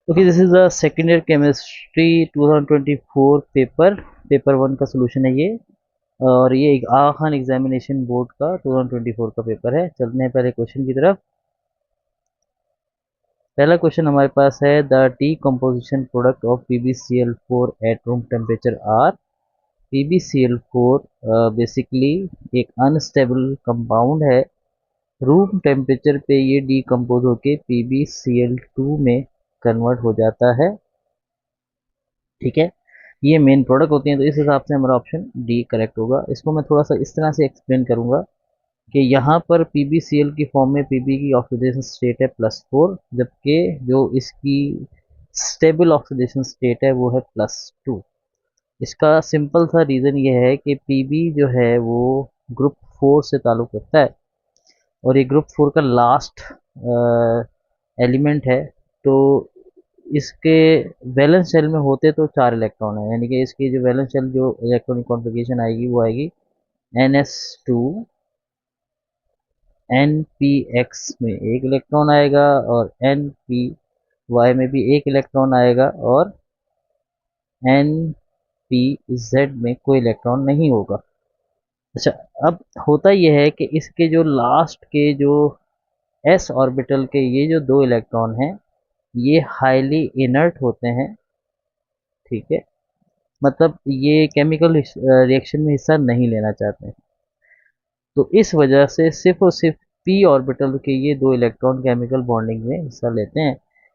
Okay, this is the second year chemistry 2024 paper one का solution है ये। और ये एक आगा खान एग्जामिनेशन बोर्ड का 2024 का पेपर है। चलते हैं पहले क्वेश्चन की तरफ। पहला क्वेश्चन हमारे पास है, the decomposition product of PbCl4 at room temperature are. PbCl4 basically एक अनस्टेबल कंपाउंड है। रूम टेम्परेचर पे ये डीकम्पोज होके PbCl2 में कन्वर्ट हो जाता है। ठीक है, ये मेन प्रोडक्ट होती हैं, तो इस हिसाब से हमारा ऑप्शन डी करेक्ट होगा। इसको मैं थोड़ा सा इस तरह से एक्सप्लेन करूंगा कि यहाँ पर PbCl की फॉर्म में Pb की ऑक्सीडेशन स्टेट है +4, जबकि जो इसकी स्टेबल ऑक्सीडेशन स्टेट है वो है +2। इसका सिंपल सा रीज़न ये है कि Pb जो है वो ग्रुप 4 से ताल्लुक़ रखता है, और ये ग्रुप 4 का लास्ट एलिमेंट है। तो इसके वैलेंस शेल में होते तो 4 इलेक्ट्रॉन है, यानी कि इसकी जो वैलेंस शेल जो इलेक्ट्रॉनिक कॉन्फ़िगरेशन आएगी वो आएगी NS2 NPX में एक इलेक्ट्रॉन आएगा, और NPY में भी एक इलेक्ट्रॉन आएगा, और NPZ में कोई इलेक्ट्रॉन नहीं होगा। अच्छा, अब होता यह है कि इसके जो लास्ट के जो s ऑर्बिटल के ये जो 2 इलेक्ट्रॉन हैं ये हाईली इनर्ट होते हैं। ठीक है, मतलब ये केमिकल रिएक्शन में हिस्सा नहीं लेना चाहते हैं। तो इस वजह से सिर्फ और सिर्फ p ऑर्बिटल के ये 2 इलेक्ट्रॉन केमिकल बॉन्डिंग में हिस्सा लेते हैं।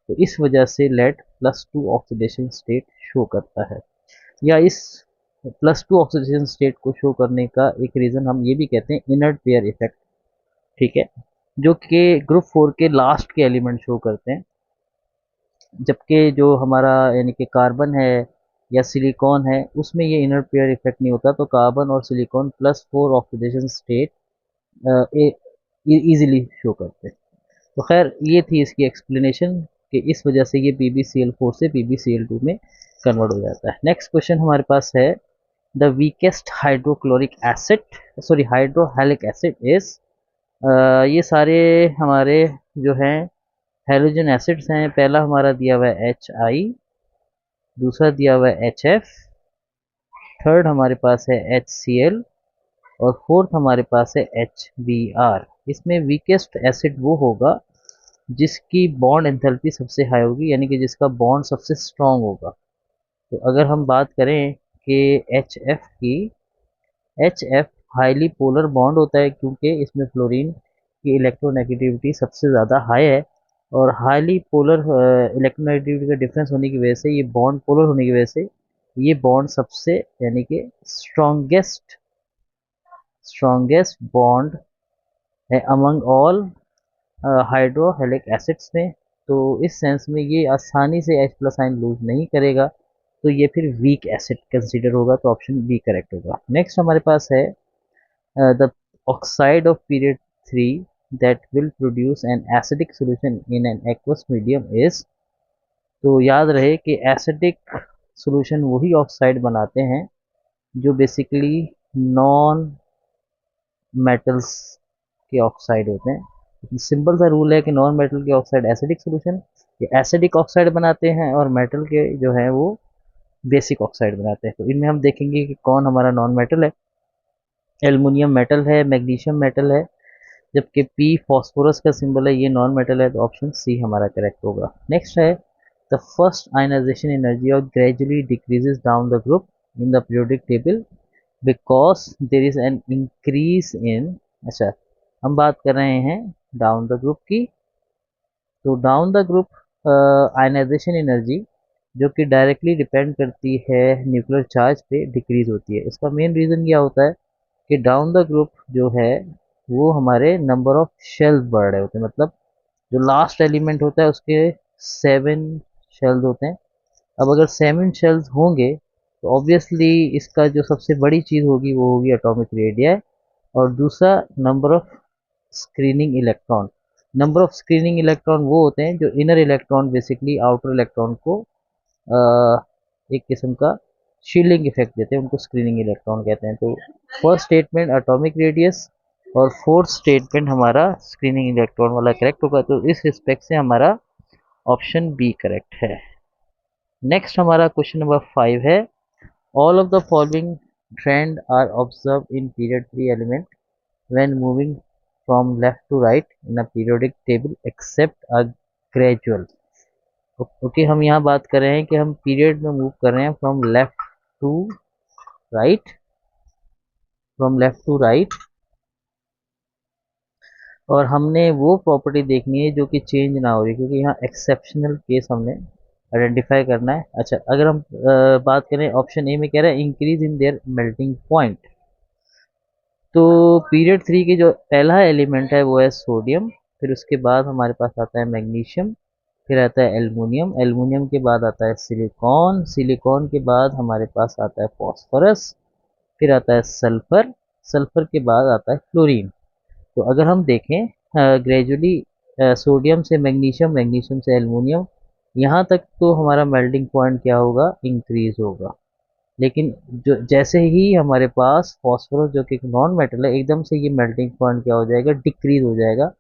तो इस वजह से लेड +2 ऑक्सीडेशन स्टेट शो करता है, या इस +2 ऑक्सीडेशन स्टेट को शो करने का एक रीज़न हम ये भी कहते हैं इनर्ट पेयर इफेक्ट। ठीक है, जो कि ग्रुप 4 के लास्ट के एलिमेंट शो करते हैं, जबकि जो हमारा यानी कि कार्बन है या सिलिकॉन है उसमें ये इनर पेयर इफेक्ट नहीं होता। तो कार्बन और silicon +4 oxidation state easily show करते हैं। तो खैर ये थी इसकी एक्सप्लेनेशन कि इस वजह से ये PbCl4 से PbCl2 में कन्वर्ट हो जाता है। नेक्स्ट क्वेश्चन हमारे पास है, the weakest hydrochloric acid sorry hydrohalic acid is. ये सारे हमारे जो हैं हेलोजन एसिड्स हैं। पहला हमारा दिया हुआ है HI, दूसरा दिया हुआ है HF, थर्ड हमारे पास है HCl, और फोर्थ हमारे पास है HBr। इसमें वीकेस्ट एसिड वो होगा जिसकी बॉन्ड एंथैल्पी सबसे हाई होगी, यानी कि जिसका बॉन्ड सबसे स्ट्रांग होगा। तो अगर हम बात करें कि HF की, HF हाईली पोलर बॉन्ड होता है क्योंकि इसमें फ्लोरीन की इलेक्ट्रोनेगेटिविटी सबसे ज़्यादा हाई है, और हाईली पोलर इलेक्ट्रोनेगेटिविटी का डिफरेंस होने की वजह से, ये बॉन्ड पोलर होने की वजह से ये बॉन्ड सबसे यानी कि स्ट्रॉन्गेस्ट बॉन्ड है अमंग ऑल हाइड्रोहेलिक एसिड्स में। तो इस सेंस में ये आसानी से H+ आयन लूज नहीं करेगा, तो ये फिर वीक एसिड कंसीडर होगा। तो ऑप्शन बी करेक्ट होगा। नेक्स्ट हमारे पास है, the oxide of period 3 that will produce an acidic solution in an aqueous medium is। तो याद रहे कि एसिडिक सॉल्यूशन वही ऑक्साइड बनाते हैं जो बेसिकली नॉन मेटल्स के ऑक्साइड होते हैं। सिंपल सा रूल है कि नॉन मेटल के ऑक्साइड एसिडिक सॉल्यूशन ये एसिडिक ऑक्साइड बनाते हैं, और मेटल के जो है वो बेसिक ऑक्साइड बनाते हैं। तो इनमें हम देखेंगे कि कौन हमारा नॉन मेटल है। एल्युमिनियम मेटल है, मैग्नीशियम मेटल है, जबकि पी फॉस्फोरस का सिंबल है, ये नॉन मेटल है। तो ऑप्शन सी हमारा करेक्ट होगा। नेक्स्ट है, द फर्स्ट आयनाइजेशन एनर्जी और gradually decreases down the group in the periodic table because there is an increase in. अच्छा, हम बात कर रहे हैं डाउन द ग्रुप की। तो down the group ionisation energy जो कि डायरेक्टली डिपेंड करती है न्यूक्लियर चार्ज पे, डिक्रीज होती है। इसका मेन रीज़न क्या होता है कि डाउन द ग्रुप जो है वो हमारे नंबर ऑफ शेल्स बढ़ रहे होते हैं। मतलब जो लास्ट एलिमेंट होता है उसके 7 शेल्स होते हैं। अब अगर 7 शेल्स होंगे तो ऑब्वियसली इसका जो सबसे बड़ी चीज़ होगी वो होगी एटॉमिक रेडियस, और दूसरा number of screening electron. Number of screening electron वो होते हैं जो inner electron basically outer electron को एक किस्म का शील्डिंग इफेक्ट देते हैं, उनको स्क्रीनिंग इलेक्ट्रॉन कहते हैं। तो फर्स्ट स्टेटमेंट एटॉमिक रेडियस, और फोर्थ स्टेटमेंट हमारा स्क्रीनिंग इलेक्ट्रॉन वाला करेक्ट होगा। तो इस रिस्पेक्ट से हमारा ऑप्शन बी करेक्ट है। नेक्स्ट हमारा क्वेश्चन नंबर 5 है, all of the following trend are observe in period 3 element when moving from left to right in a periodic table except a gradual. Okay, हम यहाँ बात कर रहे हैं कि हम पीरियड में मूव कर रहे हैं from left to right, from left to right, और हमने वो प्रॉपर्टी देखनी है जो कि चेंज ना हो रही, क्योंकि यहाँ एक्सेप्शनल केस हमने आइडेंटिफाई करना है। अच्छा, अगर हम बात करें ऑप्शन ए में कह रहा है increase in their melting point, तो पीरियड 3 के जो पहला एलिमेंट है वो है सोडियम, फिर उसके बाद हमारे पास आता है मैग्नीशियम, फिर आता है एल्युमिनियम, एल्युमिनियम के बाद आता है सिलिकॉन, सिलिकॉन के बाद हमारे पास आता है फॉस्फोरस, फिर आता है सल्फर, सल्फर के बाद आता है क्लोरीन। तो अगर हम देखें ग्रेजुअली सोडियम से मैग्नीशियम, मैग्नीशियम से एल्युमिनियम, यहाँ तक तो हमारा मेल्टिंग पॉइंट क्या होगा, इंक्रीज होगा। लेकिन जो जैसे ही हमारे पास फॉस्फोरस जो कि एक नॉन मेटल है, एकदम से ये मेल्टिंग पॉइंट क्या हो जाएगा, डिक्रीज हो जाएगा।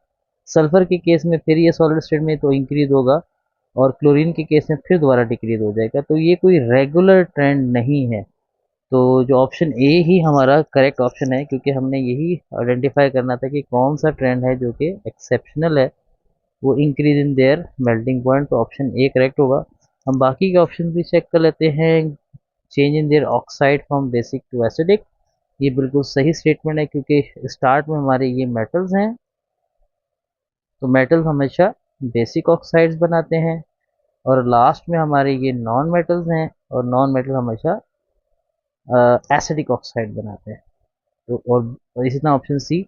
सल्फर के केस में फिर ये सॉलिड स्टेट में तो इंक्रीज होगा, और क्लोरीन के केस में फिर दोबारा डिक्रीज हो जाएगा। तो ये कोई रेगुलर ट्रेंड नहीं है। तो जो ऑप्शन ए ही हमारा करेक्ट ऑप्शन है, क्योंकि हमने यही आइडेंटिफाई करना था कि कौन सा ट्रेंड है जो कि एक्सेप्शनल है, वो increase in their melting point. तो ऑप्शन ए करेक्ट होगा। हम बाकी के ऑप्शन भी चेक कर लेते हैं। Change in their oxide from basic to acidic, ये बिल्कुल सही स्टेटमेंट है, क्योंकि स्टार्ट में हमारे ये मेटल्स हैं, तो मेटल्स हमेशा बेसिक ऑक्साइड्स बनाते हैं, और लास्ट में हमारे ये नॉन मेटल्स हैं, और नॉन मेटल हमेशा एसिडिक ऑक्साइड बनाते हैं। तो और इसी तरह option c,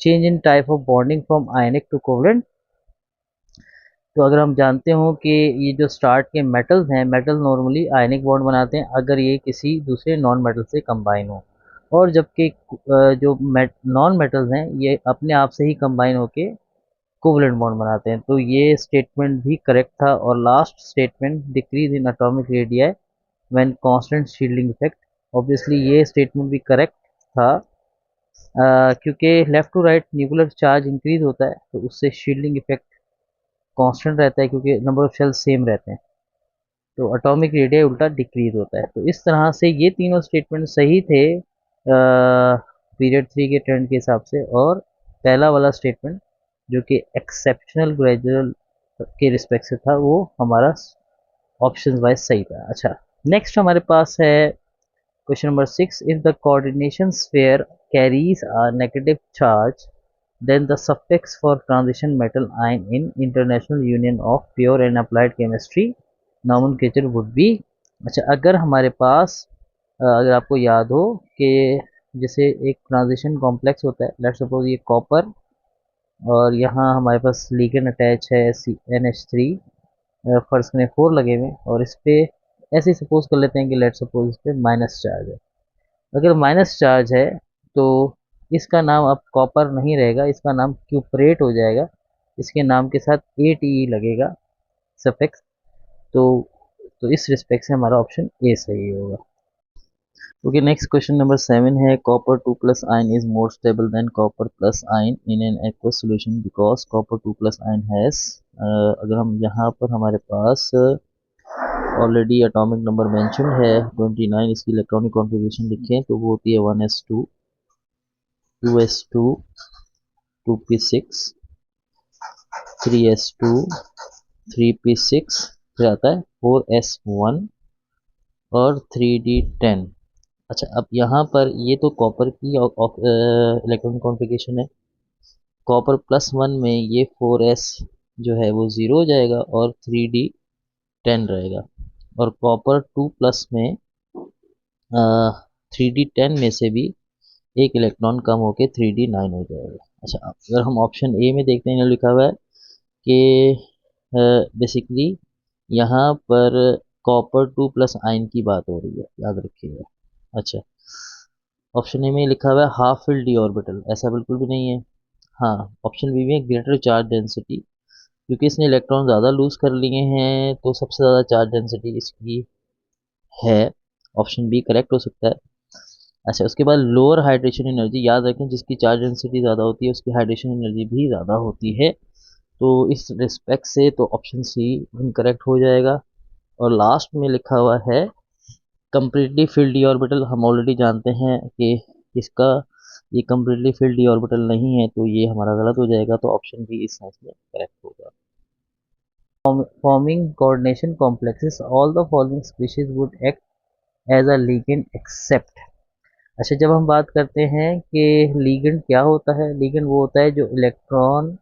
change in type of bonding from ionic to covalent. तो अगर हम जानते हो कि ये जो स्टार्ट के मेटल्स हैं, मेटल नॉर्मली आयनिक बॉन्ड बनाते हैं अगर ये किसी दूसरे नॉन मेटल से कंबाइन हो, और जबकि जो नॉन मेटल्स हैं ये अपने आप से ही कंबाइन होके कोवलेंट बॉन्ड बनाते हैं। तो ये स्टेटमेंट भी करेक्ट था। और last statement, decrease in atomic radii when constant shielding effect, obviously ये स्टेटमेंट भी करेक्ट था, क्योंकि left to right nuclear charge increase होता है तो उससे शील्डिंग इफेक्ट कांस्टेंट रहता है, क्योंकि नंबर ऑफ शेल्स सेम रहते हैं, तो एटॉमिक रेडियस उल्टा डिक्रीज होता है। तो इस तरह से ये तीनों स्टेटमेंट सही थे पीरियड 3 के ट्रेंड के हिसाब से, और पहला वाला स्टेटमेंट जो कि एक्सेप्शनल ग्रेजुअल के रिस्पेक्ट से था वो हमारा ऑप्शन वाइज सही था। अच्छा, नेक्स्ट हमारे पास है question number 6, if the coordination sphere carries a negative charge then the suffix for transition metal ion in International Union of Pure and Applied Chemistry nomenclature would be। अच्छा, अगर हमारे पास अगर आपको याद हो कि जैसे एक ट्रांजिशन कॉम्प्लेक्स होता है, लेट्स सपोज ये कॉपर, और यहाँ हमारे पास लिगेंड अटैच है NH3, फर्स्ट में 4 लगे हुए, और इस पे ऐसे सपोज कर लेते हैं कि लेट्स सपोज इस पे माइनस चार्ज है। अगर माइनस चार्ज है तो इसका नाम अब कॉपर नहीं रहेगा, इसका नाम क्यूपरेट हो जाएगा, इसके नाम के साथ ATE लगेगा सफिक्स। तो इस रिस्पेक्ट से हमारा ऑप्शन ए सही होगा। ओके, नेक्स्ट क्वेश्चन नंबर 7 है, copper 2 plus ion is more stable than copper plus ion in an aqueous solution because copper 2 plus ion has. अगर हम यहाँ पर हमारे पास ऑलरेडी एटॉमिक नंबर मेंशन है 29, इसकी इलेक्ट्रॉनिक कॉन्फ़िगरेशन लिखें तो वो होती है 1s2, 2s2, 2p6, 3s2, 3p6, फिर आता है 4s1 और 3d10। अच्छा, अब यहाँ पर ये तो कॉपर की इलेक्ट्रॉनिक कॉन्फ़िगरेशन है। कॉपर प्लस 1 में ये 4s जो है वो 0 हो जाएगा और 3d10 रहेगा, और कॉपर 2 प्लस में 3d10 में से भी एक इलेक्ट्रॉन कम होके 3d9 हो जाएगा। अच्छा, अगर हम ऑप्शन ए में देखते हैं, लिखा हुआ है कि बेसिकली यहाँ पर कॉपर 2 प्लस आयन की बात हो रही है, याद रखिएगा। अच्छा, ऑप्शन ए में लिखा हुआ है हाफ फिल डी ऑर्बिटल, ऐसा बिल्कुल भी नहीं है। हाँ, ऑप्शन बी में ग्रेटर चार्ज डेंसिटी, क्योंकि इसने इलेक्ट्रॉन ज़्यादा लूज कर लिए हैं तो सबसे ज़्यादा चार्ज डेंसिटी इसकी है। ऑप्शन बी करेक्ट हो सकता है। अच्छा, उसके बाद लोअर हाइड्रेशन एनर्जी, याद रखें जिसकी चार्ज डेंसिटी ज़्यादा होती है उसकी हाइड्रेशन एनर्जी भी ज़्यादा होती है। तो इस रिस्पेक्ट से तो ऑप्शन सी इनकरेक्ट हो जाएगा। और लास्ट में लिखा हुआ है कंप्लीटली फिल्ड डी ऑर्बिटल। हम ऑलरेडी जानते हैं कि इसका ये कंप्लीटली फिल्ड डी ऑर्बिटल नहीं है, तो ये हमारा गलत हो जाएगा। तो ऑप्शन बी इस सेंस में करेक्ट होगा। Forming coordination complexes all the following species would act as a ligand except. अच्छा, जब हम बात करते हैं कि लिगेंड क्या होता है, लिगेंड वो होता है जो इलेक्ट्रॉन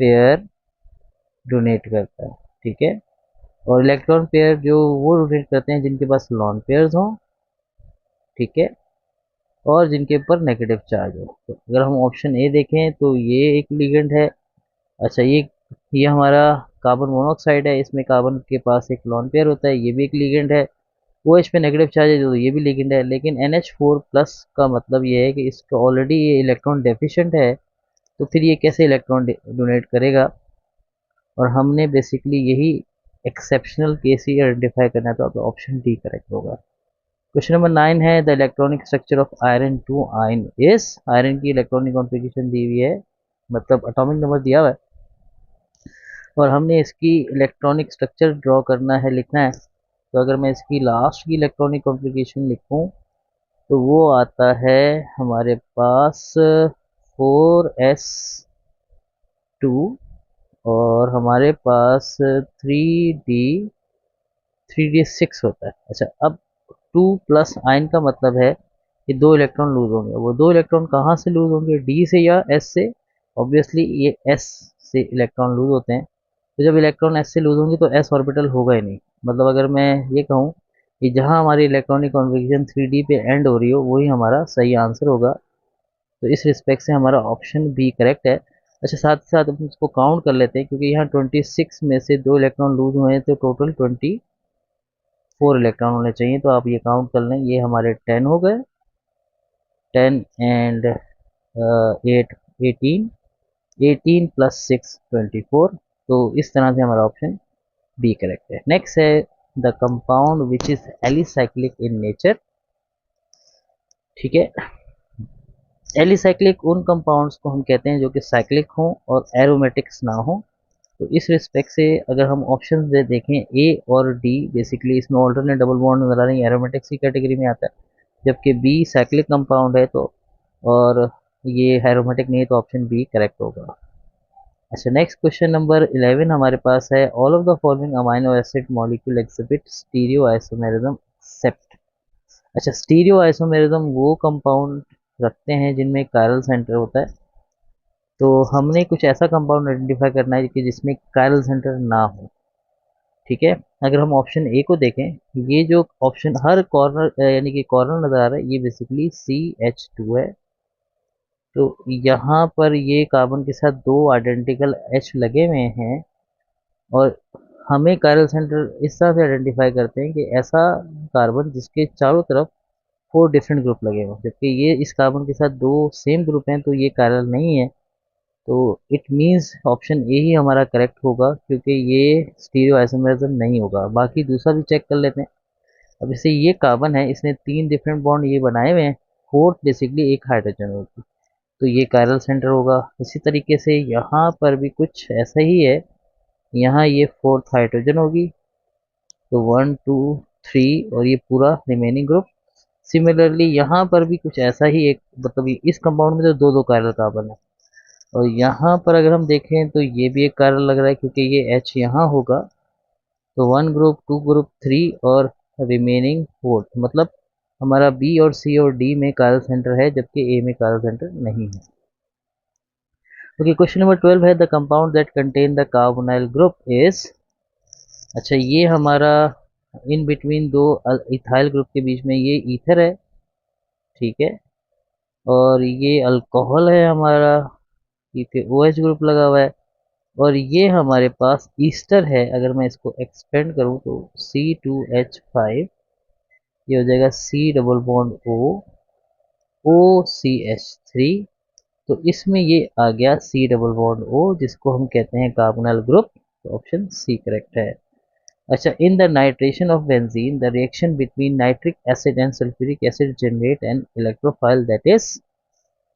पेयर डोनेट करता है, ठीक है। और इलेक्ट्रॉन पेयर जो वो डोनेट करते हैं जिनके पास लॉन पेयर्स हों, ठीक है, और जिनके ऊपर नेगेटिव चार्ज हो। तो अगर हम ऑप्शन ए देखें तो ये एक लिगेंड है। अच्छा, ये हमारा कार्बन मोनोऑक्साइड है, इसमें कार्बन के पास एक लॉन पेयर होता है, ये भी एक लिगेंड है। ओ एच पे नेगेटिव चार्ज है तो ये भी लिगेंड है। लेकिन NH4+ का मतलब ये है कि इसका ऑलरेडी ये इलेक्ट्रॉन डेफिशिएंट है, तो फिर ये कैसे इलेक्ट्रॉन डोनेट करेगा। और हमने बेसिकली यही एक्सेप्शनल केस ही आइडेंटिफाई करना है, तो अब ऑप्शन डी करेक्ट होगा। क्वेश्चन नंबर 9 है the electronic structure of iron two ion is. Iron की इलेक्ट्रॉनिक कॉन्फ़िगरेशन दी हुई है, मतलब एटॉमिक नंबर दिया हुआ है, और हमने इसकी इलेक्ट्रॉनिक स्ट्रक्चर ड्रॉ करना है, लिखना है। तो अगर मैं इसकी लास्ट की इलेक्ट्रॉनिक कॉन्फ़िगरेशन लिखूं तो वो आता है हमारे पास 4s2, और हमारे पास 3d6 होता है। अच्छा, अब 2+ आयन का मतलब है कि दो इलेक्ट्रॉन लूज होंगे। वो दो इलेक्ट्रॉन कहाँ से लूज होंगे, डी से या एस से। ऑब्वियसली ये एस से इलेक्ट्रॉन लूज होते हैं। तो जब इलेक्ट्रॉन एस से लूज होंगे तो एस ऑर्बिटल होगा ही नहीं। मतलब अगर मैं ये कहूँ कि जहाँ हमारी इलेक्ट्रॉनिक कॉन्फ़िगरेशन 3D पे एंड हो रही हो वही हमारा सही आंसर होगा। तो इस रिस्पेक्ट से हमारा ऑप्शन बी करेक्ट है। अच्छा, साथ ही साथ हम इसको काउंट कर लेते हैं, क्योंकि यहाँ 26 में से दो इलेक्ट्रॉन लूज हुए हैं, तो टोटल 24 इलेक्ट्रॉन होने चाहिए। तो आप ये काउंट कर लें, ये हमारे 10 हो गए, 10 एंड 8 18, 18 + 6 24। तो इस तरह से हमारा ऑप्शन बी करेक्ट है। नेक्स्ट है the compound which is alicyclic in nature, ठीक है। एलिसाइक्लिक उन कंपाउंड्स को हम कहते हैं जो कि साइक्लिक हों और एरोमेटिक्स ना हो। तो इस रिस्पेक्ट से अगर हम ऑप्शन दे देखें ए और डी, बेसिकली इसमें ऑल्टरनेट डबल बॉन्ड नजर आ रही है, एरोमेटिक्स की कैटेगरी में आता है, जबकि बी साइक्लिक कंपाउंड है, तो और ये एरोमेटिक नहीं है, तो ऑप्शन बी करेक्ट होगा। अच्छा, नेक्स्ट क्वेश्चन नंबर 11 हमारे पास है all of the following amino acid molecule exhibit stereo isomerism except. अच्छा, स्टीरियो आइसोमेरिज्म वो कंपाउंड रखते हैं जिनमें कायरल सेंटर होता है। तो हमने कुछ ऐसा कंपाउंड आइडेंटिफाई करना है कि जिसमें कायरल सेंटर ना हो, ठीक है। अगर हम ऑप्शन ए को देखें, ये जो ऑप्शन हर कॉर्नर यानी कि कॉर्नर नज़र आ रहा है, ये बेसिकली CH2 है। तो यहाँ पर ये कार्बन के साथ दो आइडेंटिकल H लगे हुए हैं, और हमें कायरल सेंटर इस तरह से आइडेंटिफाई करते हैं कि ऐसा कार्बन जिसके चारों तरफ 4 डिफरेंट ग्रुप लगे हुए, जबकि ये इस कार्बन के साथ दो सेम ग्रुप हैं, तो ये कायरल नहीं है। तो इट मीन्स ऑप्शन ए ही हमारा करेक्ट होगा, क्योंकि ये स्टीरियो आइसोमेरिज्म नहीं होगा। बाकी दूसरा भी चेक कर लेते हैं। अब जैसे ये कार्बन है, इसने 3 डिफरेंट बॉन्ड ये बनाए हुए हैं, फोर्थ बेसिकली एक हाइड्रोजन होगी, तो ये कायरल सेंटर होगा। इसी तरीके से यहाँ पर भी कुछ ऐसा ही है, यहाँ ये फोर्थ हाइड्रोजन होगी, तो 1 2 3 और ये पूरा रिमेनिंग ग्रुप। सिमिलरली यहाँ पर भी कुछ ऐसा ही एक, मतलब इस कंपाउंड में तो दो दो कायरल कार्बन है, और यहाँ पर अगर हम देखें तो ये भी एक कायरल लग रहा है, क्योंकि ये H यहाँ होगा। तो 1 ग्रुप 2 ग्रुप 3 और रिमेनिंग फोर्थ, मतलब हमारा बी और सी और डी में कायरल सेंटर है, जबकि ए में कायरल सेंटर नहीं है। ओके, क्वेश्चन नंबर 12 है the compound that contain the carbonyl group is. अच्छा, ये हमारा इन बिटवीन दो इथाइल ग्रुप के बीच में ये ईथर है, ठीक है, और ये अल्कोहल है हमारा, ठीक है, OH ग्रुप लगा हुआ है, और ये हमारे पास ईस्टर है। अगर मैं इसको एक्सपेंड करूं तो C2H5, ये हो जाएगा C डबल बॉन्ड OCH3। तो इसमें ये आ गया C डबल बॉन्ड O, जिसको हम कहते हैं कार्बोनाइल ग्रुप। तो ऑप्शन सी करेक्ट है। अच्छा, in the nitration of benzene the reaction between nitric acid and sulphuric acid generate an electrophile that is.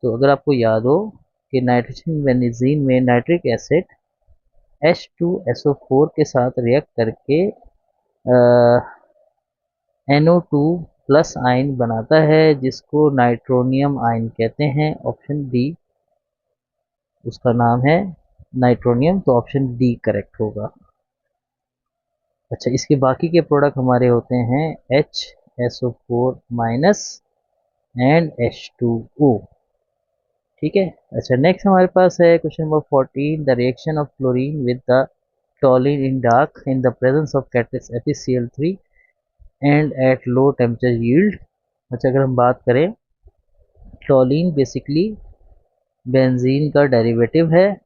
तो अगर आपको याद हो कि नाइट्रोजन बेंजीन में नाइट्रिक एसिड H2SO4 के साथ रिएक्ट करके NO2 प्लस आयन बनाता है जिसको नाइट्रोनियम आयन कहते हैं। ऑप्शन डी उसका नाम है नाइट्रोनियम, तो ऑप्शन डी करेक्ट होगा। अच्छा, इसके बाकी के प्रोडक्ट हमारे होते हैं HSO4 माइनस एंड H2O। ठीक है। अच्छा, नेक्स्ट हमारे पास है question number 14, the reaction of chlorine with the टॉलिन in dark in the presence of catalyst FeCl3 and at low temperature yield. अच्छा, अगर हम बात करें, टॉलिन बेसिकली बेंजीन का डेरिवेटिव है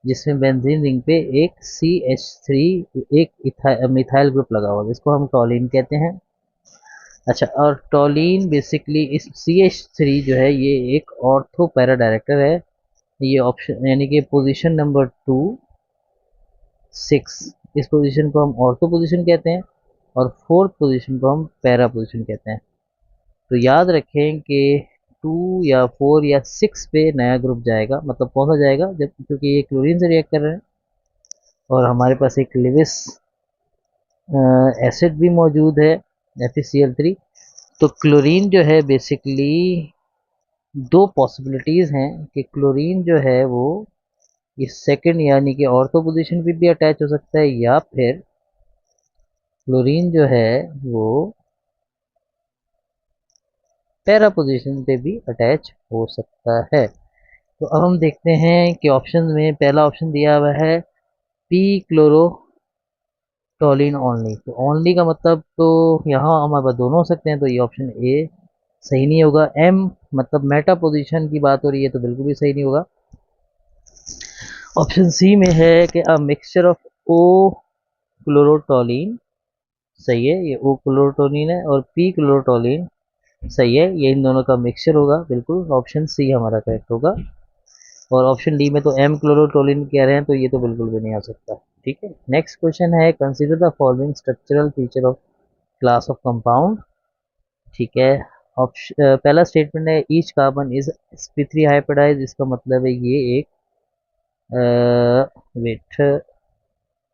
जिसमें बेंजीन रिंग पे एक CH3 एक मिथाइल ग्रुप लगा हुआ है जिसको हम टॉलिन कहते हैं। अच्छा, और टॉलिन बेसिकली इस CH3 जो है ये एक ऑर्थो पैरा डायरेक्टर है। ये ऑप्शन यानी कि पोजीशन नंबर 6, इस पोजीशन को हम ऑर्थो पोजीशन कहते हैं और फोर्थ पोजीशन को हम पैरा पोजीशन कहते हैं। तो याद रखें कि 2 या 4 या 6 पे नया ग्रुप जाएगा, मतलब कौन सा जाएगा, जब क्योंकि ये क्लोरीन से रिएक्ट कर रहे हैं और हमारे पास एक लिविस एसिड भी मौजूद है FeCl3। तो क्लोरीन जो है बेसिकली दो पॉसिबिलिटीज़ हैं कि क्लोरीन जो है वो इस सेकंड यानी कि ऑर्थो पोजीशन पे भी अटैच हो सकता है या फिर क्लोरीन जो है वो पैरा पोजीशन पे भी अटैच हो सकता है। तो अब हम देखते हैं कि ऑप्शन में पहला ऑप्शन दिया हुआ है पी क्लोरोटोलिन ओनली। तो ओनली का मतलब तो यहाँ हमारे पास दोनों हो सकते हैं, तो ये ऑप्शन ए सही नहीं होगा। एम मतलब मेटा पोजीशन की बात हो रही है तो बिल्कुल भी सही नहीं होगा। ऑप्शन सी में है कि अ मिक्सचर ऑफ ओ क्लोरोटोलिन, सही है, ये ओ क्लोरोटोलिन है, और पी क्लोरोटोलिन सही है, ये इन दोनों का मिक्सचर होगा, बिल्कुल ऑप्शन सी हमारा करेक्ट होगा। और ऑप्शन डी में तो एम क्लोरोटोलिन कह रहे हैं तो ये तो बिल्कुल भी नहीं आ सकता। ठीक है। नेक्स्ट क्वेश्चन है, consider the following structural feature of class of compound. ठीक है। ऑप्शन पहला स्टेटमेंट है each carbon is sp3 hybridise, इसका मतलब है ये एक वेट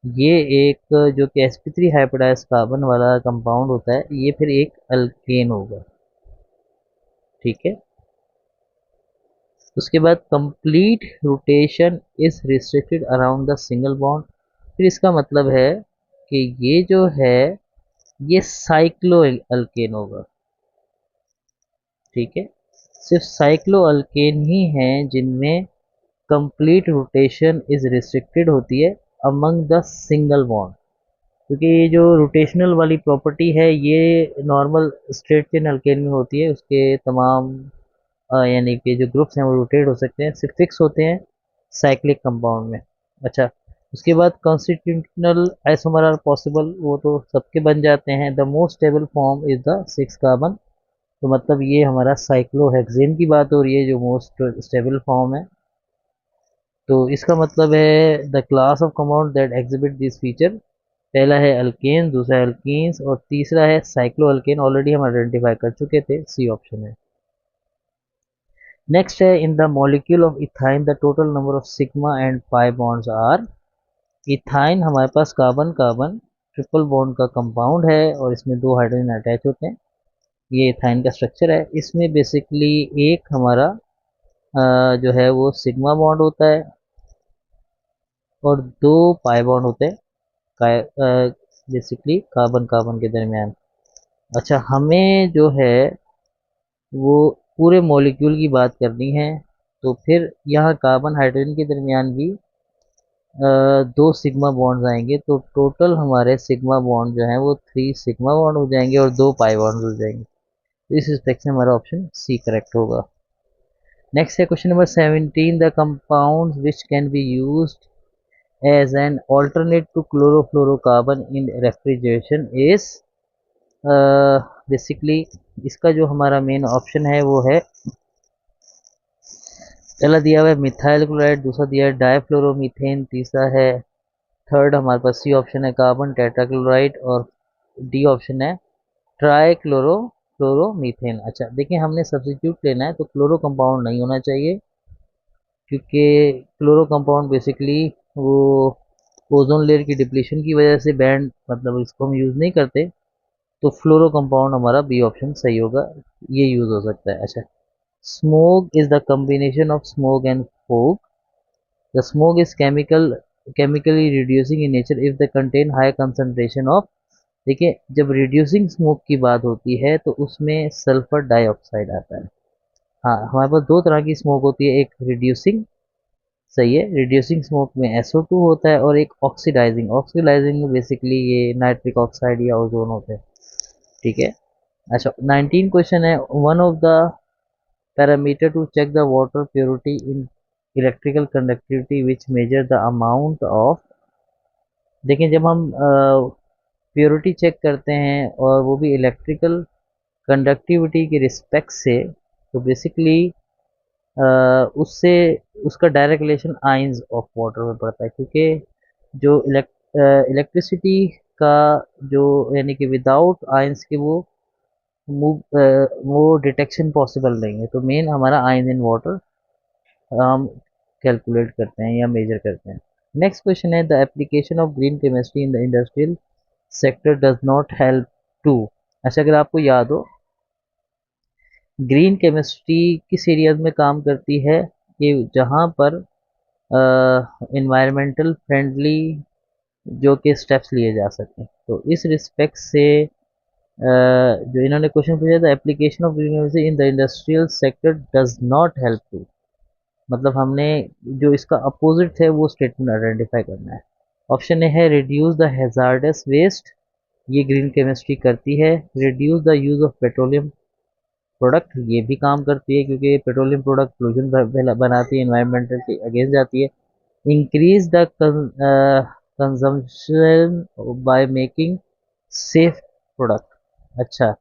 ये एक जो कि sp3 हाइब्रिडाइज कार्बन वाला कंपाउंड होता है ये फिर एक अल्केन होगा। ठीक है। उसके बाद complete rotation is restricted around the single bond, फिर इसका मतलब है कि ये जो है ये साइक्लो अल्केन होगा। ठीक है। सिर्फ साइक्लो अल्केन ही हैं जिनमें कंप्लीट रोटेशन इज रिस्ट्रिक्टेड होती है अमंग द सिंगल बॉन्ड, क्योंकि ये जो रोटेशनल वाली प्रॉपर्टी है ये नॉर्मल स्ट्रेट चेन अल्केन में होती है, उसके तमाम यानी कि जो ग्रुप्स हैं वो रोटेट हो सकते हैं, सिर्फ फिक्स होते हैं साइक्लिक कंपाउंड में। अच्छा, उसके बाद कॉन्स्टिट्यूशनल आइसोमर आर पॉसिबल, वो तो सबके बन जाते हैं। The most stable form is the 6 carbon, तो मतलब ये हमारा साइक्लोहेक्सेन की बात हो रही है जो मोस्ट स्टेबल फॉर्म है। तो इसका मतलब है the class of compound that exhibit this feature, पहला है अल्केन, दूसरा है अल्कीन्स और तीसरा है साइक्लो अल्केन, ऑलरेडी हम आइडेंटिफाई कर चुके थे, सी ऑप्शन है। नेक्स्ट है in the molecule of ethyne the total number of sigma and pi bonds are. Ethyne हमारे पास कार्बन कार्बन ट्रिपल बॉन्ड का कंपाउंड है और इसमें दो हाइड्रोजन अटैच होते हैं, ये इथाइन का स्ट्रक्चर है। इसमें बेसिकली एक हमारा जो है वो सिग्मा बॉन्ड होता है और दो पाई बॉन्ड होते हैं बेसिकली कार्बन कार्बन के दरमियान। अच्छा, हमें जो है वो पूरे मॉलिक्यूल की बात करनी है, तो फिर यहाँ कार्बन हाइड्रोजन के दरमियान भी दो सिग्मा बॉन्ड्स आएंगे, तो टोटल हमारे सिग्मा बॉन्ड जो है वो 3 सिग्मा बॉन्ड हो जाएंगे और दो पाई बॉन्ड हो जाएंगे। तो इस रिस्पेक्ट से हमारा ऑप्शन सी करेक्ट होगा। नेक्स्ट है question number 17, the compound which can be used as an alternate to chlorofluorocarbon in refrigeration is. Basically इसका जो हमारा मेन ऑप्शन है वो है, पहला दिया हुआ है मिथाइल क्लोराइड, दूसरा दिया है डाइफ्लोरोमीथेन, तीसरा है थर्ड हमारे पास सी ऑप्शन है कार्बन टेट्राक्लोराइड और डी ऑप्शन है ट्राई क्लोरोमीथेन। अच्छा देखिए, हमने सब्स्टिट्यूट लेना है तो क्लोरो कंपाउंड नहीं होना चाहिए, क्योंकि क्लोरो कंपाउंड बेसिकली वो ओजोन लेयर की डिप्लीशन की वजह से बैंड, मतलब इसको हम यूज़ नहीं करते, तो फ्लोरो कंपाउंड हमारा बी ऑप्शन सही होगा, ये यूज़ हो सकता है। अच्छा, smoke is the combination of smoke and fog. The smoke is chemically reducing in nature if the contain high concentration of. देखिए, जब रिड्यूसिंग स्मोक की बात होती है तो उसमें सल्फर डाइऑक्साइड आता है। हाँ, हमारे पास दो तरह की स्मोक होती है, एक रिड्यूसिंग, सही है, रिड्यूसिंग स्मोक में SO2 होता है, और एक ऑक्सीडाइजिंग, ऑक्सीडाइजिंग में बेसिकली ये नाइट्रिक ऑक्साइड या ओजोन होते हैं। ठीक है। अच्छा, 19 क्वेश्चन है, one of the parameter to check the water purity in electrical conductivity which measure the amount of. देखिए, जब हम प्योरिटी चेक करते हैं और वो भी इलेक्ट्रिकल कंडक्टिविटी के रिस्पेक्ट से, तो बेसिकली उससे उसका direct relation ions of water में पड़ता है, क्योंकि जो इलेक्ट्रिसिटी का जो, यानी कि विदाउट आयंस के वो डिटेक्शन पॉसिबल नहीं है, तो मेन हमारा आयन इन वाटर हम कैलकुलेट करते हैं या मेजर करते हैं। नेक्स्ट क्वेश्चन है, the application of green chemistry in the industrial sector does not help to. अच्छा, अगर आपको याद हो, ग्रीन केमिस्ट्री किस एरियाज में काम करती है, कि जहाँ पर इन्वायरमेंटल फ्रेंडली जो कि स्टेप्स लिए जा सकें। तो इस रिस्पेक्ट से जो इन्होंने क्वेश्चन पूछा था, application of green chemistry in the industrial sector does not help to, मतलब हमने जो इसका अपोजिट है वो स्टेटमेंट आइडेंटिफाई करना है। ऑप्शन ए है रिड्यूस द हैजार्डस वेस्ट, ये ग्रीन केमिस्ट्री करती है। Reduce the use of petroleum product, ये भी काम करती है, क्योंकि पेट्रोलियम प्रोडक्ट पोल्यूशन बनाती है, इन्वायरमेंटल के अगेंस्ट जाती है। Increase the consumption by making safe product. अच्छा,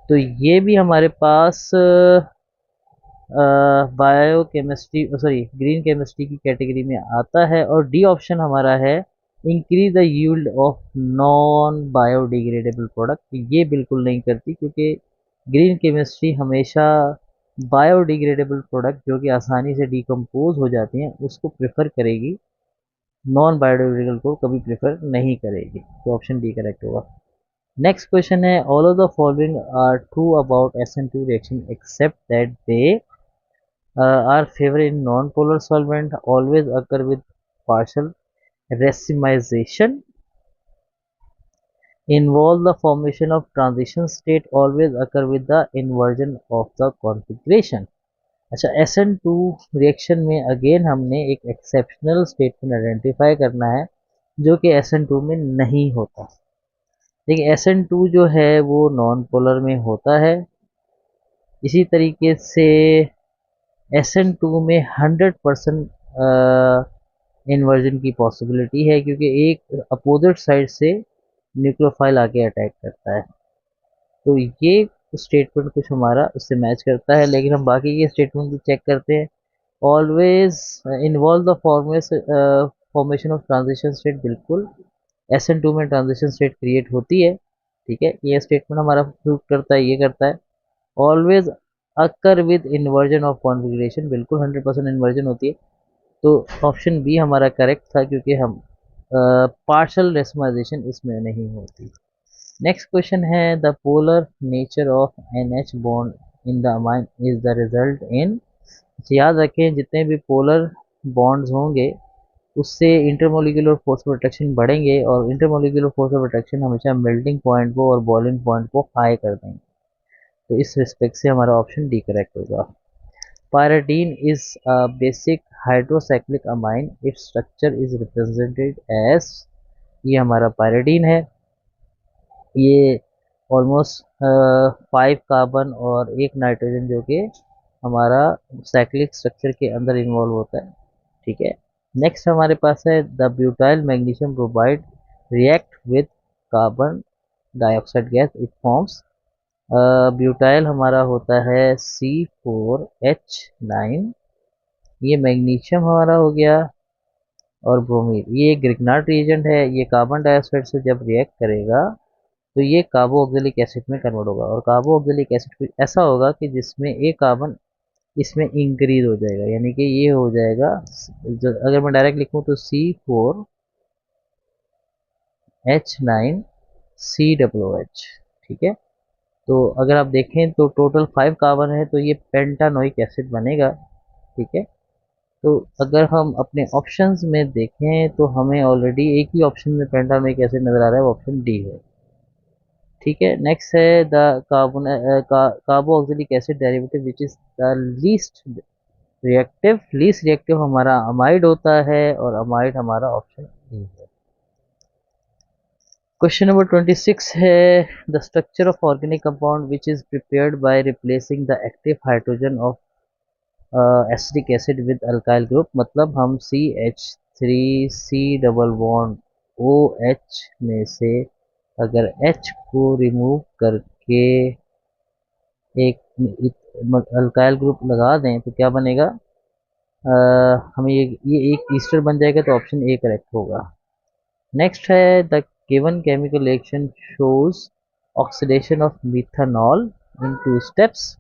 तो ये भी हमारे पास biochemistry, sorry, green chemistry की कैटेगरी में आता है। और डी ऑप्शन हमारा है increase the yield of non biodegradable product, ये बिल्कुल नहीं करती, क्योंकि ग्रीन केमिस्ट्री हमेशा बायोडिग्रेडेबल प्रोडक्ट जो कि आसानी से डिकम्पोज हो जाती हैं उसको प्रेफर करेगी, नॉन बायोडिग्रेडेबल को कभी प्रेफर नहीं करेगी। तो ऑप्शन डी करेक्ट होगा। नेक्स्ट क्वेश्चन है, all of the following are true about SN2 reaction except that they are favored in non-polar solvent, always occur with partial racemization, involve the formation of transition state, always occur with the inversion of the configuration। अच्छा, SN2 reaction में again हमने एक exceptional statement identify करना है जो कि SN2 में नहीं होता। देखिए, SN2 जो है वो नॉन पोलर में होता है। इसी तरीके से SN2 में 100% इन्वर्जन की पॉसिबिलिटी है, क्योंकि एक अपोजिट साइड से न्यूक्लियोफाइल आके अटैक करता है। तो ये स्टेटमेंट कुछ हमारा उससे मैच करता है, लेकिन हम बाकी के स्टेटमेंट भी चेक करते हैं। Always involve the formation of transition state, बिल्कुल SN2 में ट्रांजिशन स्टेट क्रिएट होती है। ठीक है, ये स्टेटमेंट हमारा प्रूव करता है, ये करता है। Always occur with inversion of configuration, बिल्कुल 100% इन्वर्जन होती है। तो ऑप्शन बी हमारा करेक्ट था, क्योंकि हम पार्शल रेसमाइजेशन इसमें नहीं होती। नेक्स्ट क्वेश्चन है, the polar nature of NH bond in the amine is the result in. याद रखें, जितने भी पोलर बॉन्ड्स होंगे उससे इंटरमोलिकुलर फोर्स ऑफ अट्रैक्शन बढ़ेंगे, और इंटरमोलिकुलर फोर्स ऑफ अट्रैक्शन हमेशा मेल्टिंग पॉइंट को और बॉइलिंग पॉइंट को हाई कर देंगे। तो इस रिस्पेक्ट से हमारा ऑप्शन डी करेक्ट होगा। Pyridine is a basic hydrocyclic amine. Its structure is represented as, ये हमारा पायरिडीन है। ये ऑलमोस्ट 5 कार्बन और 1 नाइट्रोजन जो कि हमारा साइक्लिक स्ट्रक्चर के अंदर इन्वॉल्व होता है। ठीक है। नेक्स्ट हमारे पास है, the butyl magnesium bromide react with carbon dioxide gas, it forms. Butyl हमारा होता है C4H9, ये मैग्नीशियम हमारा हो गया, और ब्रोमीन, ये ग्रिग्नार्ड रिएजेंट है। ये कार्बन डाइऑक्साइड से जब रिएक्ट करेगा तो ये कार्बोक्सिलिक एसिड में कन्वर्ट होगा, और कार्बोक्सिलिक एसिड ऐसा होगा कि जिसमें एक कार्बन इसमें इंक्रीज हो जाएगा, यानी कि ये हो जाएगा, अगर मैं डायरेक्ट लिखूं तो C4H9COOH। ठीक है, तो अगर आप देखें तो टोटल 5 कार्बन है, तो ये पेंटानोइक एसिड बनेगा। ठीक है, तो अगर हम अपने ऑप्शंस में देखें तो हमें ऑलरेडी एक ही ऑप्शन में पेंटानोइक एसिड नजर आ रहा है, वो ऑप्शन डी है। ठीक है, नेक्स्ट है the carboxylic acid derivative which is the least reactive हमारा अमाइड होता है, और अमाइड हमारा ऑप्शन डी है। क्वेश्चन नंबर 26 है the structure of organic compound which is prepared by replacing the active hydrogen of acetic acid with alkyl group. मतलब हम CH3 C double bond OH में से अगर H को रिमूव करके एक अल्काइल ग्रुप लगा दें तो क्या बनेगा, हमें ये एक ईस्टर बन जाएगा, तो ऑप्शन ए करेक्ट होगा। नेक्स्ट है the given chemical reaction shows oxidation of methanol in 2 steps.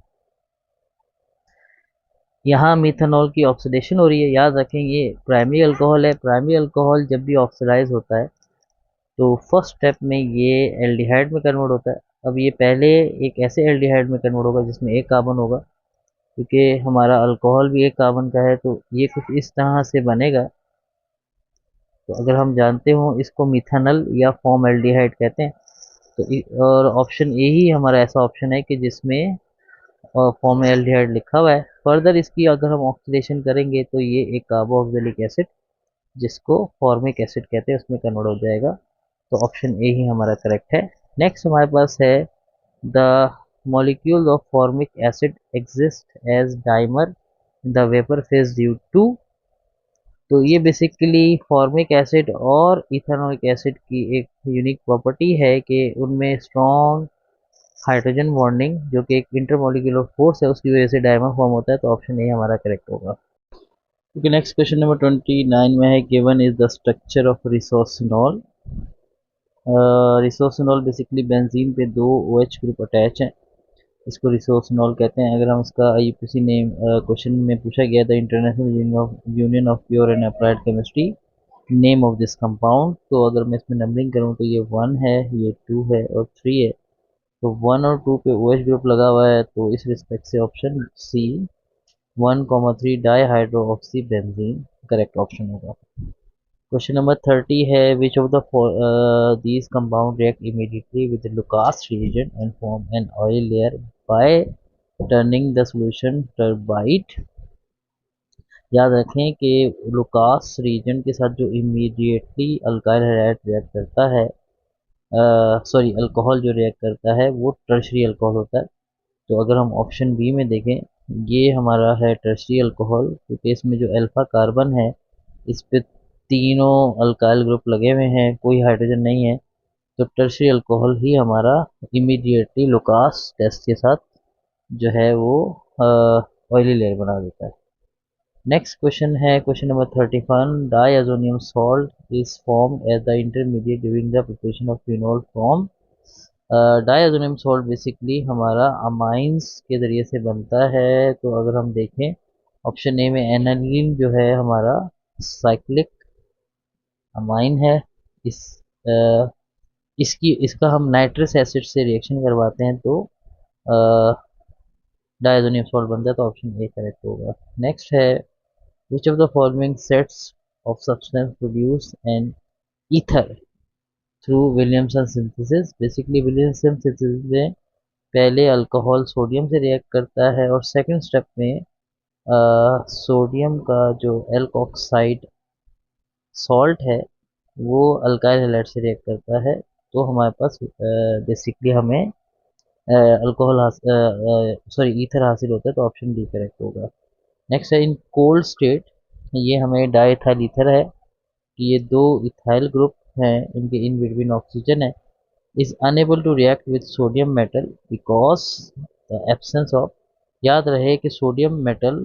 यहाँ मिथानॉल की ऑक्सीडेशन हो रही है, याद रखें ये प्राइमरी अल्कोहल है। प्राइमरी अल्कोहल जब भी ऑक्सीडाइज होता है तो फर्स्ट स्टेप में ये एल्डिहाइड में कन्वर्ट होता है। अब ये पहले एक ऐसे एल्डिहाइड में कन्वर्ट होगा जिसमें एक कार्बन होगा, क्योंकि हमारा अल्कोहल भी एक कार्बन का है, तो ये कुछ इस तरह से बनेगा। तो अगर हम जानते हो इसको मिथानल या फॉर्मल्डिहाइड कहते हैं, तो और ऑप्शन ए ही हमारा ऐसा ऑप्शन है कि जिसमें फॉर्मल्डिहाइड लिखा हुआ है। फर्दर इसकी अगर हम ऑक्सीडेशन करेंगे तो ये एक कार्बोक्सिलिक एसिड जिसको फॉर्मिक एसिड कहते हैं उसमें कन्वर्ट हो जाएगा, तो ऑप्शन ए ही हमारा करेक्ट है। नेक्स्ट हमारे पास है the molecule of formic acid exist as dimer in the vapour phase due to. तो ये बेसिकली फॉर्मिक एसिड और इथेनॉइक एसिड की एक यूनिक प्रॉपर्टी है कि उनमें स्ट्रॉन्ग हाइड्रोजन बॉन्डिंग जो कि एक इंटरमोलिकुलर फोर्स है उसकी वजह से डायमर फॉर्म होता है, तो ऑप्शन ए हमारा करेक्ट होगा। क्योंकि नेक्स्ट क्वेश्चन नंबर 29 में है given is the structure of resorcinol. Resorcinol basically benzene पे 2 OH ग्रुप अटैच हैं, इसको रिसोर्सिनॉल कहते हैं। अगर हम इसका IUPAC नेम क्वेश्चन में पूछा गया था international union of pure and applied chemistry name of this compound, तो अगर मैं इसमें नंबरिंग करूँ तो ये 1 है, ये 2 है और 3 है। तो 1 और 2 पे OH ग्रुप लगा हुआ है, तो इस रिस्पेक्ट से option C 1,3 dihydroxy benzene correct option होगा। क्वेश्चन नंबर 30 है which of the these compound react immediately with Lucas reagent and form an oil layer by turning the solution turbid. याद रखें कि Lucas reason के साथ जो immediately alkyl halide react करता है, सॉरी अल्कोहल जो रिएक्ट करता है वो टर्शरी अल्कोहल होता है। तो अगर हम ऑप्शन बी में देखें, ये हमारा है टर्शरी अल्कोहल, क्योंकि इसमें जो अल्फा कार्बन है इस पे तीनों अल्काइल ग्रुप लगे हुए हैं, कोई हाइड्रोजन नहीं है, तो टर्शरी अल्कोहल ही हमारा इमीडिएटली लुकास टेस्ट के साथ जो है वो ऑयली लेयर बना देता है। नेक्स्ट क्वेश्चन है question number 31 diazonium salt is formed as the intermediate during the preparation of phenol from. Diazonium salt basically हमारा अमाइंस के ज़रिए से बनता है। तो अगर हम देखें ऑप्शन ए में एनालिन जो है हमारा साइक्लिक अमाइन है, इस uh, इसका हम नाइट्रस एसिड से रिएक्शन करवाते हैं तो डाइअज़ोनियम सॉल्ट बनता है, तो ऑप्शन ए करेक्ट होगा। नेक्स्ट है which of the following sets of substance produce an ether through Williamson synthesis। Basically Williamson synthesis में पहले अल्कोहल सोडियम से रिएक्ट करता है और सेकंड स्टेप में सोडियम का जो एल्कोक्साइड सॉल्ट है वो अल्काइल हैलाइड से रिएक्ट करता है, तो हमारे पास बेसिकली हमें अल्कोहल सॉरी ईथर हासिल होता है, तो ऑप्शन डी करेक्ट होगा। नेक्स्ट है इन कोल्ड स्टेट, ये हमें डाइथाइल ईथर है कि ये 2 इथाइल ग्रुप हैं, इनके इन बिटवीन ऑक्सीजन है, is unable to react with sodium metal because the absence of. याद रहे कि सोडियम मेटल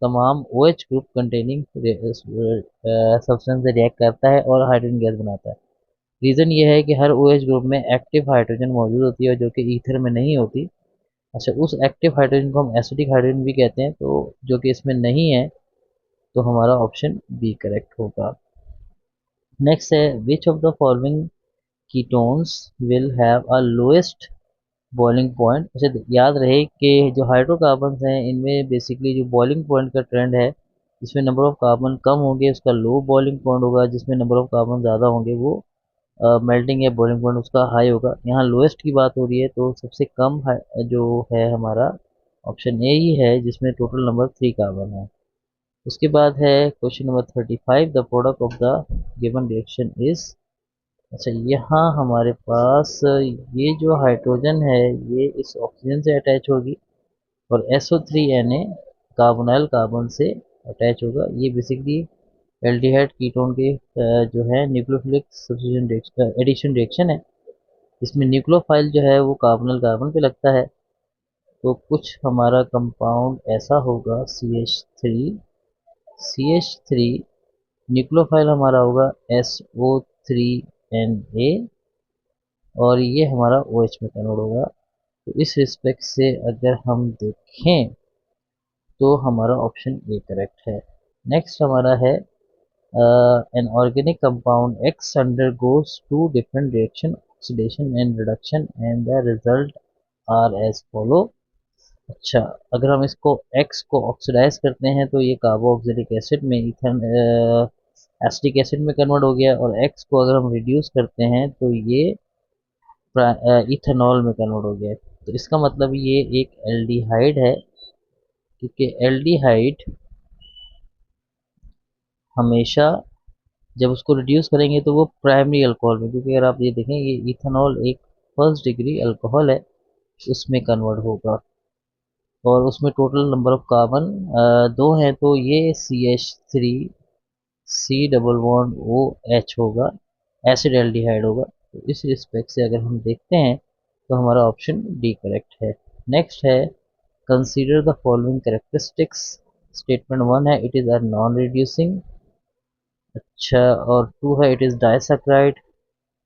तमाम OH ग्रुप कंटेनिंग सब्सटेंस से रिएक्ट करता है और हाइड्रोजन गैस बनाता है। रीज़न ये है कि हर OH ग्रुप में एक्टिव हाइड्रोजन मौजूद होती है जो कि ईथर में नहीं होती। अच्छा, उस एक्टिव हाइड्रोजन को हम एसिडिक हाइड्रोजन भी कहते हैं, तो जो कि इसमें नहीं है, तो हमारा ऑप्शन बी करेक्ट होगा। नेक्स्ट है, which of the following ketones will have a lowest boiling point. अच्छा, याद रहे कि जो हाइड्रोकार्बन हैं इनमें बेसिकली जो बॉइलिंग पॉइंट का ट्रेंड है, जिसमें नंबर ऑफ कार्बन कम होंगे उसका लो बॉइलिंग पॉइंट होगा, जिसमें नंबर ऑफ कार्बन ज़्यादा होंगे वो मेल्टिंग या बॉइलिंग पॉइंट उसका हाई होगा। यहाँ लोएस्ट की बात हो रही है, तो सबसे कम जो है हमारा ऑप्शन ए ही है, जिसमें टोटल नंबर 3 कार्बन है। उसके बाद है question number 35, the product of the given reaction is. अच्छा, यहाँ हमारे पास ये जो हाइड्रोजन है ये इस ऑक्सीजन से अटैच होगी और SO3Na कार्बोनाइल कार्बन से अटैच होगा। ये बेसिकली एल्डिहाइड कीटोन के जो है न्यूक्लियोफिलिक सब्स्टिट्यूशन एडिशन रिएक्शन है। इसमें न्यूक्लियोफाइल जो है वो कार्बोनाइल कार्बन पे लगता है, तो कुछ हमारा कंपाउंड ऐसा होगा CH3 न्यूक्लियोफाइल हमारा होगा SO3Na और ये हमारा OH में कन्वर्ट होगा। तो इस रिस्पेक्ट से अगर हम देखें तो हमारा ऑप्शन ए करेक्ट है। नेक्स्ट हमारा है an organic compound X undergoes two different reaction, oxidation and reduction, and the result are as follow। अच्छा, अगर हम इसको X को ऑक्सीडाइज करते हैं तो ये कार्बोक्सिलिक एसिड में इथन एसिटिक एसिड में कन्वर्ट हो गया, और X को अगर हम रिड्यूस करते हैं तो ये इथेनॉल में कन्वर्ट हो गया। तो इसका मतलब ये एक एल्डिहाइड है, क्योंकि एल्डिहाइड हमेशा जब उसको रिड्यूस करेंगे तो वो प्राइमरी अल्कोहल में, क्योंकि अगर आप ये देखें ये इथेनॉल एक फर्स्ट डिग्री अल्कोहल है, उसमें कन्वर्ट होगा और उसमें टोटल नंबर ऑफ कार्बन दो हैं, तो ये CH3 C double bond OH होगा, एसिड एल्डिहाइड होगा। तो इस रिस्पेक्ट से अगर हम देखते हैं तो हमारा ऑप्शन डी करेक्ट है। नेक्स्ट है, consider the following characteristics. Statement 1 है it is a non reducing. अच्छा, और 2 है इट इज़ डाइसैक्राइड।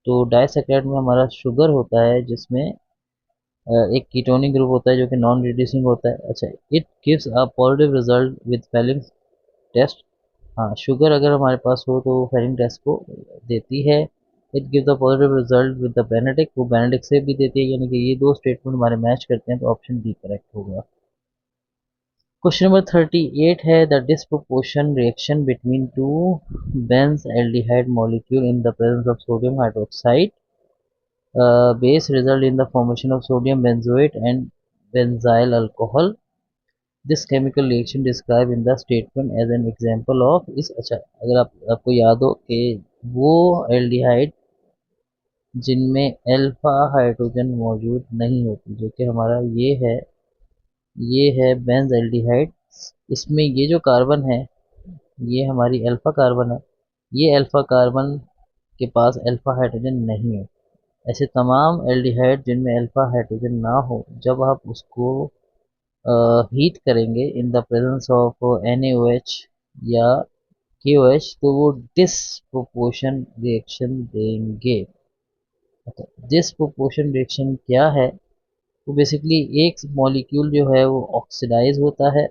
तो डाइसैक्राइड में हमारा शुगर होता है, जिसमें एक कीटोनिक ग्रुप होता है जो कि नॉन रिड्यूसिंग होता है। अच्छा, it gives a positive result with Fehling test. हाँ, शुगर अगर हमारे पास हो तो फेलिंग टेस्ट को देती है। It give the positive result with the Benedict, वो बेनेडिक से भी देती है, यानी कि ये दो स्टेटमेंट हमारे मैच करते हैं, तो ऑप्शन डी करेक्ट होगा। क्वेश्चन नंबर 38 है, the disproportion reaction between two Benz aldehyde molecule in the presence of sodium hydroxide base result in the formation of sodium benzoate and benzyl alcohol. This chemical reaction described in the statement as an example of इस। अच्छा, अगर आपको याद हो कि वो aldehyde जिनमें alpha hydrogen मौजूद नहीं होती, जो कि हमारा ये है बेंज एल्डिहाइड। इसमें ये जो कार्बन है ये हमारी अल्फा कार्बन है, ये अल्फा कार्बन के पास अल्फा हाइड्रोजन नहीं है। ऐसे तमाम एल्डिहाइड जिनमें अल्फा हाइड्रोजन ना हो, जब आप उसको हीट करेंगे in the presence of NaOH या KOH, तो वो डिसप्रोपोर्शन रिएक्शन देंगे। डिसप्रोपोर्शन रिएक्शन क्या है? तो बेसिकली एक मॉलिक्यूल जो है वो ऑक्सीडाइज होता है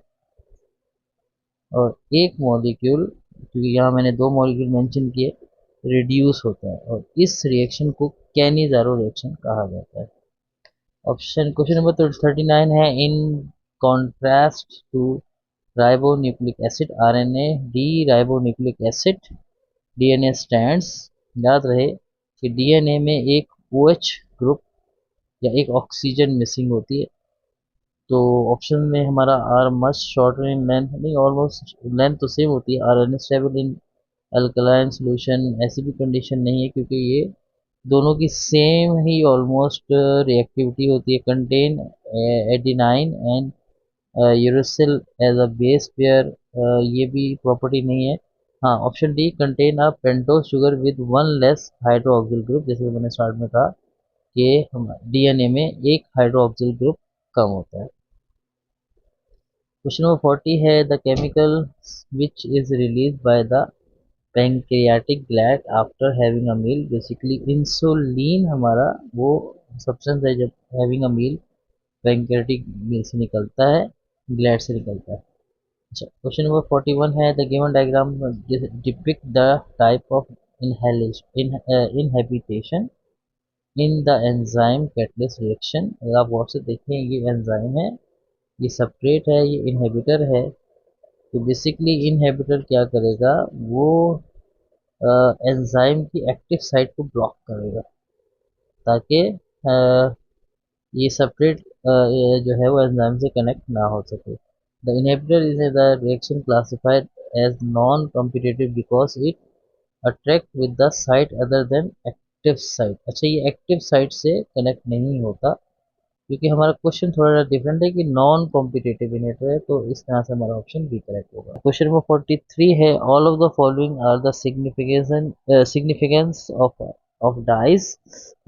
और एक मॉलिक्यूल, क्योंकि यहाँ मैंने दो मॉलिक्यूल मेंशन किए, रिड्यूस होता है, और इस रिएक्शन को कैनिज़ारो रिएक्शन कहा जाता है। ऑप्शन क्वेश्चन नंबर 39 है, in contrast to ribonucleic acid RNA d ribonucleic acid DNA stands. याद रहे कि DNA में एक OH ग्रुप या एक ऑक्सीजन मिसिंग होती है, तो ऑप्शन में हमारा are much shorter in length, नहीं ऑलमोस्ट लेंथ तो सेम होती है। RNA stable in alkaline solution ऐसी भी कंडीशन नहीं है, क्योंकि ये दोनों की सेम ही ऑलमोस्ट रिएक्टिविटी होती है। Contain adenine and uracil as a base pair, ये भी प्रॉपर्टी नहीं है। हाँ, option d contain a pentose sugar with one less hydroxyl group, जैसे मैंने स्टार्ट में कहा कि हम DNA में एक हाइड्रोक्सिल ग्रुप कम होता है। क्वेश्चन नंबर 40 है, the chemical which is release by the pancreatic gland after having a meal. Basically insulin हमारा वो सब्सटेंस है जब हैविंग अ मील पैंक्रेटिक से निकलता है, ग्लैड से निकलता है। अच्छा, क्वेश्चन नंबर 41 है the given diagram depict the type of inhibition in the enzyme catalyst reaction. अगर आप गौर से देखें ये एंजाइम है, ये सबस्ट्रेट है, ये इनहिबिटर है। तो बेसिकली इनहिबिटर क्या करेगा, वो एंजाइम की एक्टिव साइट को ब्लॉक करेगा ताकि ये सेपरेट जो है वो एंजाइम से कनेक्ट ना हो सके। The inhibitor is the reaction classified as non competitive because it attract with the site other than active site. अच्छा, ये एक्टिव साइट से कनेक्ट नहीं होता क्योंकि हमारा क्वेश्चन थोड़ा डिफरेंट है कि नॉन कॉम्पिटिटिव इनहिबिटर है, तो इस तरह से हमारा ऑप्शन बी करेक्ट होगा। क्वेश्चन नंबर 43 है all of the following are the significance of dyes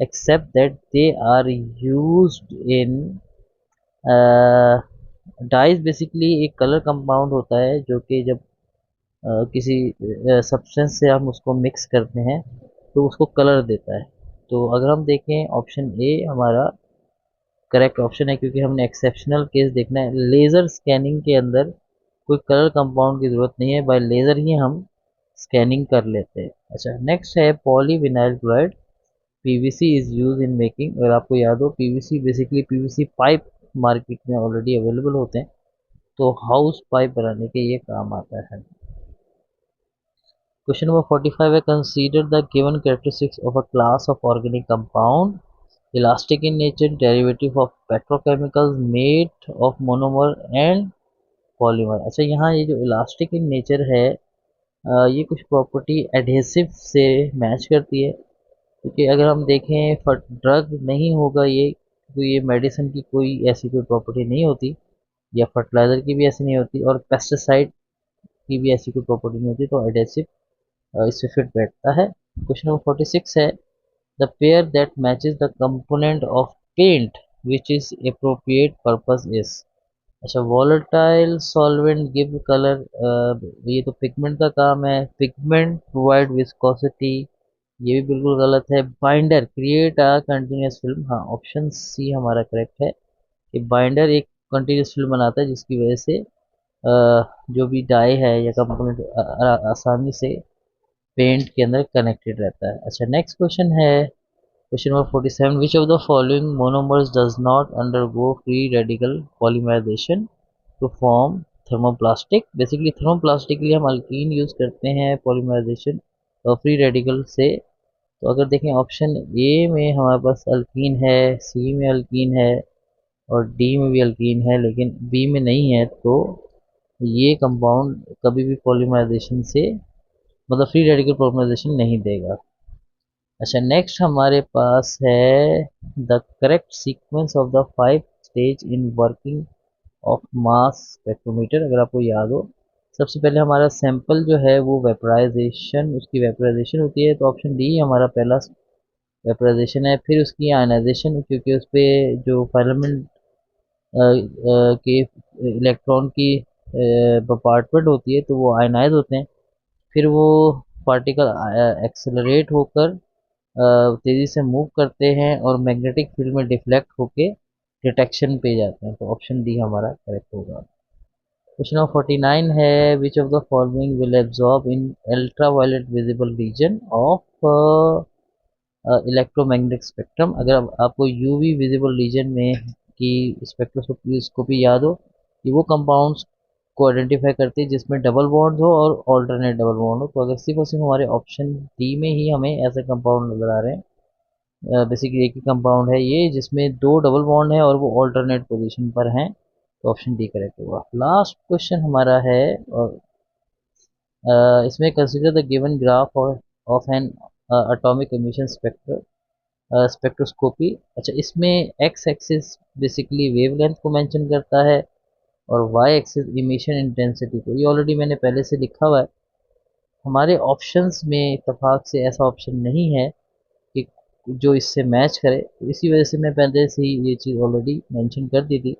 except that they are used in. Dyes basically एक कलर कंपाउंड होता है जो कि जब किसी सब्सटेंस से हम उसको मिक्स करते हैं तो उसको कलर देता है। तो अगर हम देखें ऑप्शन ए हमारा करेक्ट ऑप्शन है क्योंकि हमने एक्सेप्शनल केस देखना है। लेज़र स्कैनिंग के अंदर कोई कलर कंपाउंड की ज़रूरत नहीं है, बाय लेज़र ही हम स्कैनिंग कर लेते हैं। अच्छा, नेक्स्ट है polyvinyl chloride PVC is use in making. अगर आपको याद हो PVC basically PVC pipe market में ऑलरेडी अवेलेबल होते हैं, तो हाउस पाइप बनाने के ये काम आता है। क्वेश्चन नंबर 45 है consider the given characteristics of a class of organic compound elastic in nature derivative of petrochemicals made of monomer and polymer. अच्छा, यहाँ ये जो इलास्टिक इन नेचर है ये कुछ प्रॉपर्टी एडहेसिव से मैच करती है क्योंकि अगर हम देखें ड्रग नहीं होगा ये, तो ये मेडिसिन की कोई ऐसी कोई प्रॉपर्टी नहीं होती या फर्टिलाइज़र की भी ऐसी नहीं होती और पेस्टिसाइड की भी ऐसी कोई प्रॉपर्टी नहीं होती, तो एडहेसिव इससे फिट बैठता है। क्वेश्चन नंबर 46 है the pair that matches the component of paint which is appropriate purpose is. अच्छा, वॉलेटाइल सॉल्वेंट गिव कलर, ये तो पिगमेंट का काम है। पिगमेंट प्रोवाइड विस्कोसिटी, ये भी बिल्कुल गलत है। Binder create a continuous film, हाँ ऑप्शन सी हमारा करेक्ट है कि बाइंडर एक कंटिन्यूस फिल्म बनाता है जिसकी वजह से जो भी डाई है या कंपोनेंट आसानी से पेंट के अंदर कनेक्टेड रहता है। अच्छा, नेक्स्ट क्वेश्चन है question number 47 which of the following monomers does not undergo free radical polymerization to form thermoplastic. Basically thermoplastic के लिए हम अल्कीन यूज करते हैं पॉलीमराइजेशन और फ्री रेडिकल से। तो अगर देखें ऑप्शन ए में हमारे पास अल्कीन है, सी में अल्कीन है और डी में भी अल्कीन है लेकिन बी में नहीं है, तो ये कंपाउंड कभी भी पॉलीमराइजेशन से मतलब फ्री रेडिकल पॉलीमराइजेशन नहीं देगा। अच्छा, नेक्स्ट हमारे पास है the correct sequence of the 5 stage in working of mass spectrometer. अगर आपको याद हो सबसे पहले हमारा सैंपल जो है वो वेपराइजेशन, उसकी वेपराइजेशन होती है, तो ऑप्शन डी हमारा पहला वेपराइजेशन है। फिर उसकी आयनाइजेशन क्योंकि उस पर जो फिलामेंट के इलेक्ट्रॉन की कंपार्टमेंट होती है तो वो आयनाइज होते हैं। फिर वो पार्टिकल एक्सेलरेट होकर तेज़ी से मूव करते हैं और मैग्नेटिक फील्ड में डिफ्लेक्ट होके डिटेक्शन पे जाते हैं, तो ऑप्शन डी हमारा करेक्ट होगा। क्वेश्चन नंबर 49 है which of the following will absorb in ultraviolet visible region of electromagnetic spectrum. अगर आपको यूवी विजिबल रीजन में की स्पेक्ट्रोस्कोपी याद हो, कि वो कंपाउंड्स को आइडेंटिफाई करती है जिसमें डबल बॉन्ड हो और ऑल्टरनेट डबल बॉन्ड हो। तो अगर सिर्फ और सिर्फ हमारे ऑप्शन डी में ही हमें ऐसे कंपाउंड नजर आ रहे हैं, बेसिकली एक ही कंपाउंड है ये जिसमें दो डबल बॉन्ड है और वो ऑल्टरनेट पोजीशन पर हैं, तो ऑप्शन डी करेक्ट होगा। लास्ट क्वेश्चन हमारा है और इसमें consider the given graph of N atomic emission spectroscopy. अच्छा, इसमें एक्स एक्सिस बेसिकली वेवलेंथ को मेंशन करता है और वाई एक्सिस इमिशन इंटेंसिटी को। ये ऑलरेडी मैंने पहले से लिखा हुआ है। हमारे ऑप्शंस में इत्तेफाक से ऐसा ऑप्शन नहीं है कि जो इससे मैच करे, तो इसी वजह से मैं पहले से ही ये चीज़ ऑलरेडी मेंशन कर दी थी।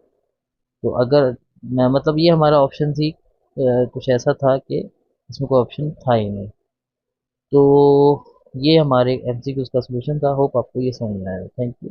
तो अगर मैं मतलब ये हमारा ऑप्शन ही कुछ ऐसा था कि इसमें कोई ऑप्शन था ही नहीं। तो ये हमारे एमसीक्यूज का सोल्यूशन था। होप आपको ये समझ में आया। Thank you.